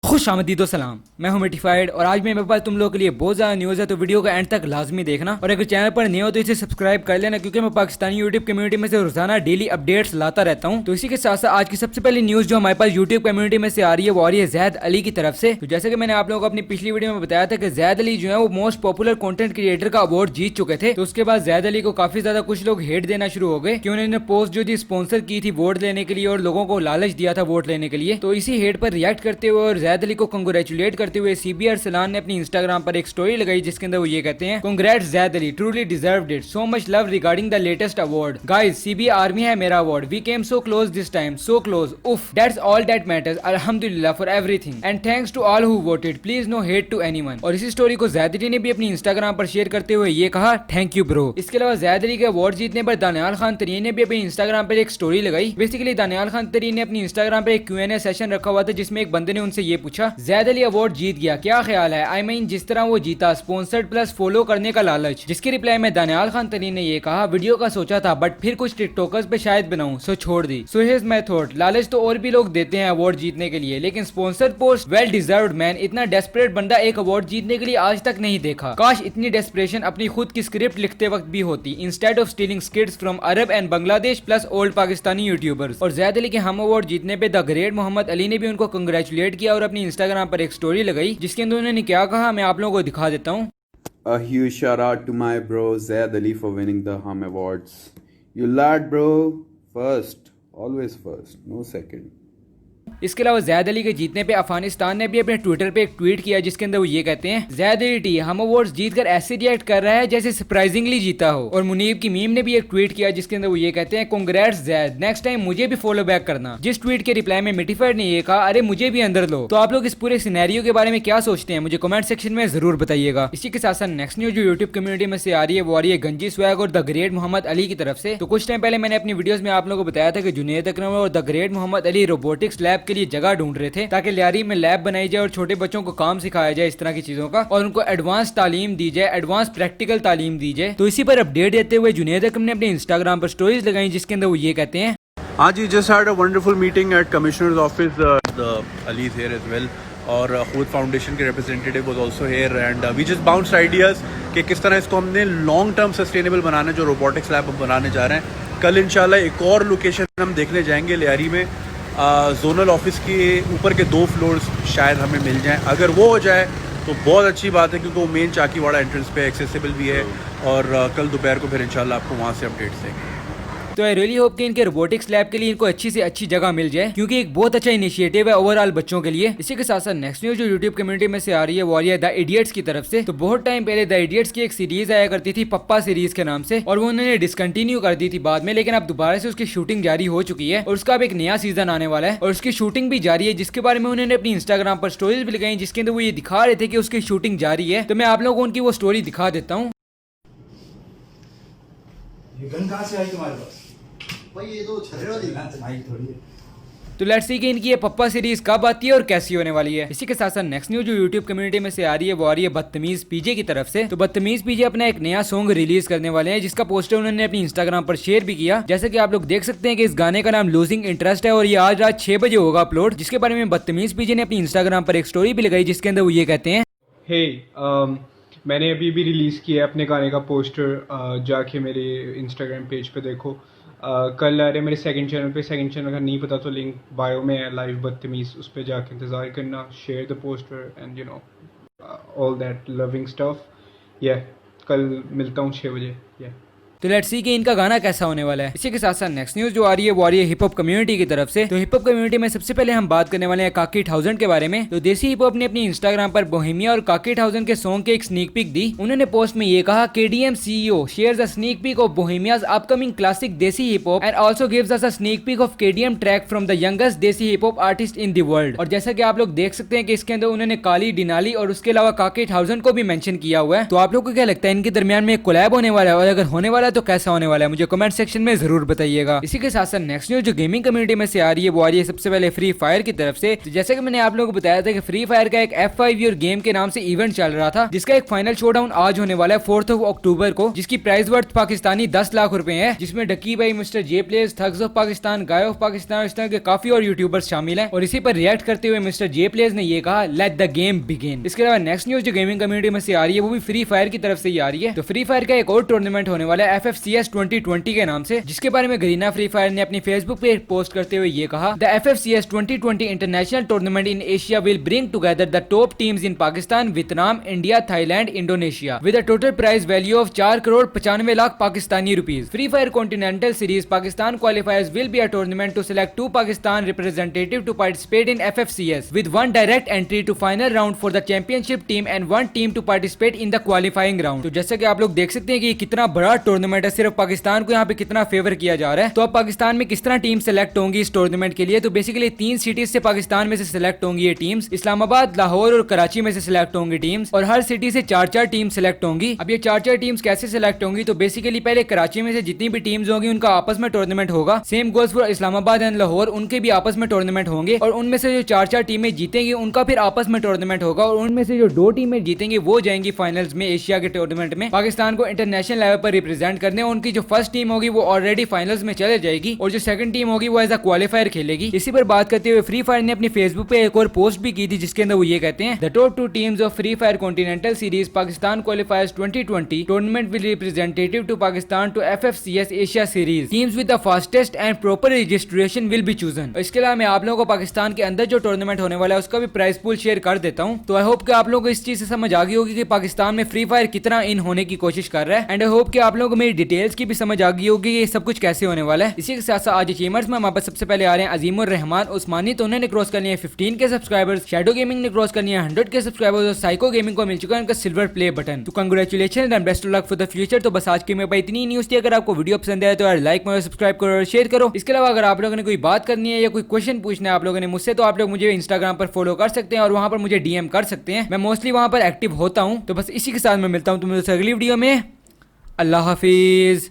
खुश आमदीदो सलाम। मैं हूं मिटिफाइड और आज मेरे पास तुम लोगों के लिए बहुत ज़्यादा न्यूज़ है, तो वीडियो को एंड तक लाजमी देखना। और अगर चैनल पर नए हो तो इसे सब्सक्राइब कर लेना, क्योंकि मैं पाकिस्तानी यूट्यूब कम्युनिटी में से रोजाना डेली अपडेट्स लाता रहता हूं। तो इसी के साथ साथ आज की सबसे पहली न्यूज़ जो हमारे पास यूट्यूब कम्युनिटी में से आ रही है वो आ रही है जैद अली की तरफ से। तो जैसे कि मैंने आप लोगों को अपनी पिछली वीडियो में बताया था कि जैद अली जो है वो मोस्ट पॉपुलर कंटेंट क्रिएटर का अवार्ड जीत चुके थे। तो उसके बाद जैद अली को काफी ज्यादा कुछ लोग हेट देना शुरू हो गए कि उन्होंने पोस्ट जो थी स्पॉन्सर की थी वोट लेने के लिए और लोगों को लालच दिया था वोट लेने के लिए। तो इसी हेट पर रिएक्ट करते हुए और जैद अली को कंग्रेचुलेट करते हुए सीबी अरसलान ने अपनी इंस्टाग्राम पर एक स्टोरी लगाई जिसके अंदर वो ये कहते हैं, congrats Zaid Ali, truly deserved it, so much love regarding the latest award, guys CB army है मेरा award, we came so close this time, so close, उफ, दैट्स ऑल दैट मैटर्स, अल्हम्दुलिल्लाह for everything and thanks to all who voted, please no hate to anyone. और इसी story को जैद अली ने भी अपनी इंस्टाग्राम पर शेयर करते हुए ये कहा, थैंक यू ब्रो। इसके अलावा जैद अली के अवार्ड जीतने पर दानियाल खान तरीन ने भी अपनी इंस्टाग्राम पर एक स्टोरी लगाई। बेसिकली दानियाल खान तरीन ने अपनी इंस्टाग्राम पर एक Q&A सेशन रखा हुआ था जिसमें एक बंदे ने उनसे ये पूछा, जैद अली अवार्ड जीत गया, क्या ख्याल है? आई मीन जिस तरह वो जीता, स्पॉन्सर्ड प्लस फॉलो करने का लालच। जिसके रिप्लाई में दानियाल खान तरीन ने ये कहा, वीडियो का सोचा था बट फिर कुछ टिकटॉकर्स पे शायद बनाऊं, सो छोड़ दी। सो हियर्स माय थॉट, लालच तो और भी लोग देते हैं अवार्ड जीतने के लिए, लेकिन sponsored post well deserved man. इतना डेस्परेट बंदा एक अवार्ड जीतने के लिए आज तक नहीं देखा। काश इतनी डेस्परेशन अपनी खुद की स्क्रिप्ट लिखते वक्त भी होती, instead of stealing स्किट्स from Arab and Bangladesh plus old Pakistani YouTubers. और जैद अली के हम अवार्ड जीतने पे द ग्रेट मोहम्मद अली ने भी उनको कंग्रेचुलेट किया और अपनी इंस्टाग्राम पर एक स्टोरी लगाई जिसके अंदर उन्होंने क्या कहा मैं आप लोगों को दिखा देता हूँ। A huge shout out to my bro Zaid Ali for winning the Hum Awards. You lad, bro. First, always first, no second. इसके अलावा जैद अली के जीतने पे अफगानिस्तान ने भी अपने ट्विटर पे एक ट्वीट किया जिसके अंदर वो ये कहते हैं, जैद अली टी हम अवार्ड्स जीतकर ऐसे रिएक्ट कर रहा है जैसे सरप्राइजिंगली जीता हो। और मुनीब की मीम ने भी एक ट्वीट किया जिसके अंदर वो ये कहते हैं, कांग्रेट्स जैद, नेक्स्ट टाइम मुझे भी फॉलो बैक करना। जिस ट्वीट के रिप्लाई में मिटिफाइड ने ये कहा, अरे मुझे भी अंदर लो। तो आप लोग इस पूरे सिनेरियो के बारे में क्या सोचते हैं मुझे कमेंट सेक्शन में जरूर बताइएगा। इसी के साथ साथ नेक्स्ट न्यूज जो यूट्यूब कम्युनिटी में से आ रही है वो आ रही है गंजी स्वैग और द ग्रेट मोहम्मद अली की तरफ से। तो कुछ टाइम पहले मैंने अपनी वीडियोस में आप लोगों को बताया था कि जुनैद अकरम और the great Mohammad Ali robotics lab के लिए जगह ढूंढ रहे थे ताकि लियारी में लैब बनाई जाए और छोटे बच्चों को काम सिखाया जाए इस तरह की चीजों का और उनको एडवांस तालीम दी जाए, एडवांस प्रैक्टिकल तालीम दी जाए। तो इसी पर अपडेट देते हुए जुनैद अकरम ने अपने इंस्टाग्राम पर स्टोरीज लगाई जिसके अंदर वो ये कहते हैं, हाँ जी, just had a wonderful meeting at commissioner's office, the Ali is here as well और खुद फाउंडेशन के representative was also here and we just bounced ideas कि किस तरह इसको हमने लॉन्ग टर्म सस्टेनेबल बनाना, जो रोबोटिक्स लैब हम बनाने जा रहे हैं। कल इंशाल्लाह एक और लोकेशन हम देखने जाएंगे लियारी में, जोनल ऑफिस के ऊपर के 2 फ्लोर्स शायद हमें मिल जाएं। अगर वो हो जाए तो बहुत अच्छी बात है क्योंकि वो मेन चाकीवाड़ा एंट्रेंस पे एक्सेसिबल भी है और कल दोपहर को फिर इंशाल्लाह आपको वहाँ से अपडेट्स देंगे। तो आई रियली होप कि इनके रोबोटिक्स लैब के लिए इनको अच्छी से अच्छी जगह मिल जाए क्योंकि एक बहुत अच्छा इनिशिएटिव है ओवरऑल बच्चों के लिए। इसी के साथ साथ नेक्स्ट न्यूज जो यूट्यूब कम्युनिटी में से आ रही है वो आ रही है द इडियट्स की तरफ से। तो बहुत टाइम पहले द इडियट्स की एक सीरीज आया करती थी पप्पा सीरीज के नाम से और वो उन्होंने डिसकंटिन्यू कर दी थी बाद में, लेकिन अब दोबारा से उसकी शूटिंग जारी हो चुकी है और उसका अब एक नया सीजन आने वाला है और उसकी शूटिंग भी जारी है जिसके बारे में उन्होंने अपनी इंस्टाग्राम पर स्टोरीज भी लगाई जिसके अंदर वो ये दिखा रहे थे कि उसकी शूटिंग जारी है। तो मैं आप लोगों को उनकी वो स्टोरी दिखा देता हूँ। ये गन कहाँ से आई तुम्हारे पास? भाई ये तो छर्रे वाली भाई थोड़ी है। तो लेट्स सी कि इनकी ये पप्पा सीरीज कब आती है और कैसी होने वाली है। इसी के साथ साथ नेक्स्ट न्यूज जो यूट्यूब कम्युनिटी में से आ रही है वो आ रही है बदतमीज पीजे की तरफ से। तो बदतमीज पीजे अपना एक नया सॉन्ग रिलीज करने वाले हैं जिसका पोस्टर उन्होंने अपनी इंस्टाग्राम पर शेयर भी किया। जैसे कि आप लोग देख सकते हैं कि इस गाने का नाम लूजिंग इंटरेस्ट है और ये आज रात 6 बजे होगा अपलोड, जिसके बारे में बदतमीज पीजे ने अपनी इंस्टाग्राम पर एक स्टोरी भी लगाई जिसके अंदर वो ये कहते हैं, हे मैंने अभी भी रिलीज़ किया है अपने गाने का पोस्टर, जाके मेरे इंस्टाग्राम पेज पे देखो। कल आ रहे मेरे सेकंड चैनल का नहीं पता तो लिंक बायो में है, लाइव बदतमीज़, उस पर जाके इंतज़ार करना, share the poster and you know all that loving stuff. या कल मिलता हूँ 6 बजे। या तो लेट्स सी कि इनका गाना कैसा होने वाला है। इसी के साथ साथ नेक्स्ट न्यूज जो आ रही है वो आ रही है हिप हॉप कम्युनिटी की तरफ से। तो हिप हॉप कम्युनिटी में सबसे पहले हम बात करने वाले हैं काकी 1000 के बारे में। तो देसी हिप हॉप ने अपनी इंस्टाग्राम पर बोहेमिया और काकी 1000 के सॉन्ग के एक स्नीक पिक दी। उन्होंने पोस्ट में ये कहा, KDM CEO shares a sneak peek of Bohemia's upcoming classic desi hip hop and also gives us a sneak peek of KDM track from the youngest desi hip hop artist in the world. और जैसा कि आप लोग देख सकते हैं कि इसके अंदर उन्होंने काली डिनाली और उसके अलावा काकी 1000 को भी मेंशन किया हुआ है। तो आप लोग को क्या लगता है इनके दरमियान में कोलैब होने वाला है? और अगर होने वाला है तो कैसा होने वाला है मुझे कमेंट सेक्शन में जरूर बताइएगा। इसी के साथ साथ नेक्स्ट न्यूज जो गेमिंग कम्युनिटी में से आ रही है वो आ रही है सबसे पहले फ्री फायर की तरफ से। तो जैसे कि मैंने आप लोगों को बताया था कि फ्री फायर का एक F5 योर गेम के नाम से इवेंट चल रहा था, जिसका एक फाइनल शोडाउन आज होने वाला है 4 अक्टूबर को, जिसकी प्राइस वर्थ पाकिस्तानी 10 लाख रुपए है, जिसमें डकी भाई, mister J players, thugs of Pakistan, guy of Pakistan, इस तरह के काफी और यूट्यूबर्स शामिल हैं। और इसी पर रिएक्ट करते हुए मिस्टर जे प्लेयर्स ने ये कहा लेट द गेम बिगिन। इसके अलावा नेक्स्ट न्यूज जो गेमिंग कम्युनिटी में से आ रही है वो भी फ्री फायर की तरफ से ही आ रही है। तो फ्री फायर का एक और टूर्नामेंट होने वाला है FFCS 2020 के नाम से, जिसके बारे में गरीना फ्री फायर ने अपनी फेसबुक पे पोस्ट करते हुए ये कहा the FFCS 2020 international tournament in Asia will bring together the top teams in Pakistan, Vietnam, India, Thailand, Indonesia with a total prize value of 4 crore 95 lakh Pakistani rupees. Free fire continental series Pakistan qualifiers will be a tournament to select 2 Pakistan representative to participate in FFCS with 1 direct entry to final round for the championship team and 1 team to participate in the qualifying round। तो जैसे कि आप लोग देख सकते हैं कि कितना बड़ा टूर्नामेंट है, सिर्फ पाकिस्तान को यहाँ पे कितना फेवर किया जा रहा है। तो अब पाकिस्तान में किस तरह टीम सेलेक्ट होंगी इस टूर्नामेंट के लिए, तो बेसिकली 3 सिटीज से पाकिस्तान में से सिलेक्ट होंगी ये टीम्स। इस्लामाबाद, लाहौर और कराची में से सिलेक्ट होंगी टीम्स, और हर सिटी से 4-4 टीम सिलेक्ट होंगी। अब ये 4-4 टीम्स कैसे सिलेक्ट होंगी, तो बेसिकली पहले कराची में से जितनी भी टीम्स होंगी उनका आपस में टूर्नामेंट होगा। Same goals for Islamabad and Lahore, उनके भी आपस में टूर्नामेंट होंगे, और उनमें से जो 4-4 टीमें जीतेंगी उनका फिर आपस में टूर्नामेंट होगा, और उनमें से जो 2 टीमें जीतेंगी वो जाएंगी फाइनल्स में एशिया के टूर्नामेंट में पाकिस्तान को इंटरनेशनल लेवल पर रिप्रेजेंट करने। उनकी जो फर्स्ट टीम होगी वो ऑलरेडी फाइनल्स में चले जाएगी, और जो सेकंड टीम होगी वो एज अ क्वालिफायर खेलेगी। इसी पर बात करते हुए फ्री फायर ने अपनी फेसबुक पे एक और पोस्ट भी की थी, जिसके अंदर वो ये कहते हैं the top 2 teams of free fire continental series Pakistan qualifiers 2020 tournament will representative to Pakistan to FFCS Asia series teams with the fastest and proper registration will be chosen. इसके अलावा मैं आप लोगों को पाकिस्तान के अंदर जो टूर्नामेंट होने वाला है उसका भी प्राइस पूल शेयर कर देता हूँ। तो आई होप कि आप लोगों को इस चीज से समझ आ गई होगी कि पाकिस्तान में फ्री फायर कितना इन होने की कोशिश कर रहा है, एंड आई होप कि आप लोगों को मेरी डिटेल्स की भी समझ आ गई होगी कि ये सब कुछ कैसे होने वाला है। इसी के साथ साथ आज अचीवमेंट्स में हमारे पास सबसे पहले आ रहे हैं अजीमुर रहमान उस्मानी, तो उन्होंने क्रॉस कर लिए 15 के सब्सक्राइबर्स। शैडो गेमिंग ने क्रॉस कर लिए 100 के सब्सक्राइबर्स, और साइको गेमिंग को मिल चुका है उनका सिल्वर प्ले बटन। तो congratulation and best of luck for the future. तो बस आज की मेरे पास इतनी न्यूज थी। अगर आपको वीडियो पसंद आए तो यार लाइक करो, सब्सक्राइब करो और शेयर करो। इसके अलावा अगर आप लोगों ने कोई बात करनी है या कोई क्वेश्चन पूछना है आप लोगों ने मुझसे, तो आप लोग मुझे इंस्टाग्राम पर फॉलो कर सकते हैं और वहां पर मुझे DM कर सकते हैं। मैं मोस्टली वहां पर एक्टिव होता हूं। तो बस इसी के साथ मैं मिलता हूं तुम्हें अगली वीडियो में। अल्लाह हाफिज।